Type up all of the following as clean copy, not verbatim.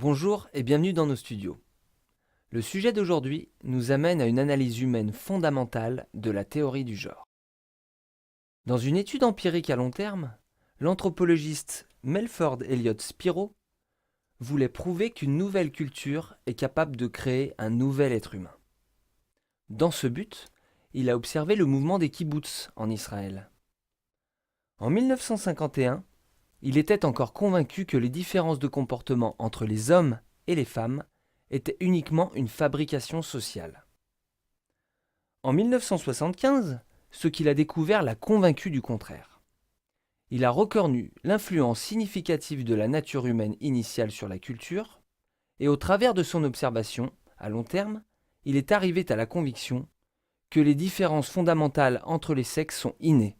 Bonjour et bienvenue dans nos studios. Le sujet d'aujourd'hui nous amène à une analyse humaine fondamentale de la théorie du genre. Dans une étude empirique à long terme, l'anthropologiste Melford Elliott Spiro voulait prouver qu'une nouvelle culture est capable de créer un nouvel être humain. Dans ce but, il a observé le mouvement des kibboutz en Israël. En 1951, il était encore convaincu que les différences de comportement entre les hommes et les femmes étaient uniquement une fabrication sociale. En 1975, ce qu'il a découvert l'a convaincu du contraire. Il a reconnu l'influence significative de la nature humaine initiale sur la culture, et au travers de son observation, à long terme, il est arrivé à la conviction que les différences fondamentales entre les sexes sont innées.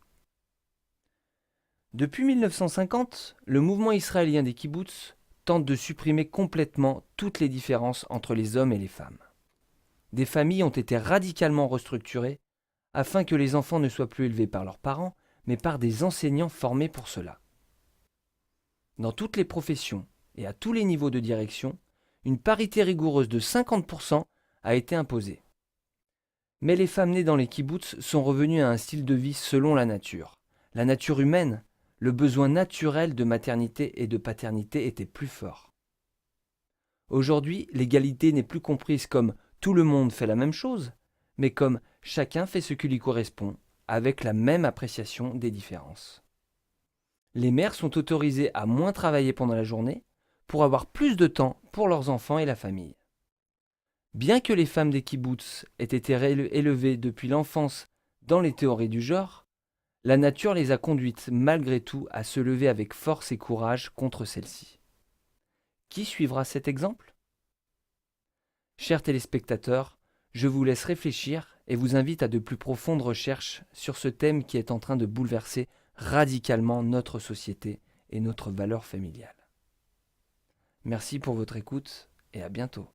Depuis 1950, le mouvement israélien des kibboutz tente de supprimer complètement toutes les différences entre les hommes et les femmes. Des familles ont été radicalement restructurées afin que les enfants ne soient plus élevés par leurs parents, mais par des enseignants formés pour cela. Dans toutes les professions et à tous les niveaux de direction, une parité rigoureuse de 50% a été imposée. Mais les femmes nées dans les kibboutz sont revenues à un style de vie selon la nature. La nature humaine, le besoin naturel de maternité et de paternité était plus fort. Aujourd'hui, l'égalité n'est plus comprise comme tout le monde fait la même chose, mais comme chacun fait ce qui lui correspond, avec la même appréciation des différences. Les mères sont autorisées à moins travailler pendant la journée pour avoir plus de temps pour leurs enfants et la famille. Bien que les femmes des kibboutz aient été élevées depuis l'enfance dans les théories du genre, la nature les a conduites malgré tout à se lever avec force et courage contre celle-ci. Qui suivra cet exemple ? Chers téléspectateurs, je vous laisse réfléchir et vous invite à de plus profondes recherches sur ce thème qui est en train de bouleverser radicalement notre société et notre valeur familiale. Merci pour votre écoute et à bientôt.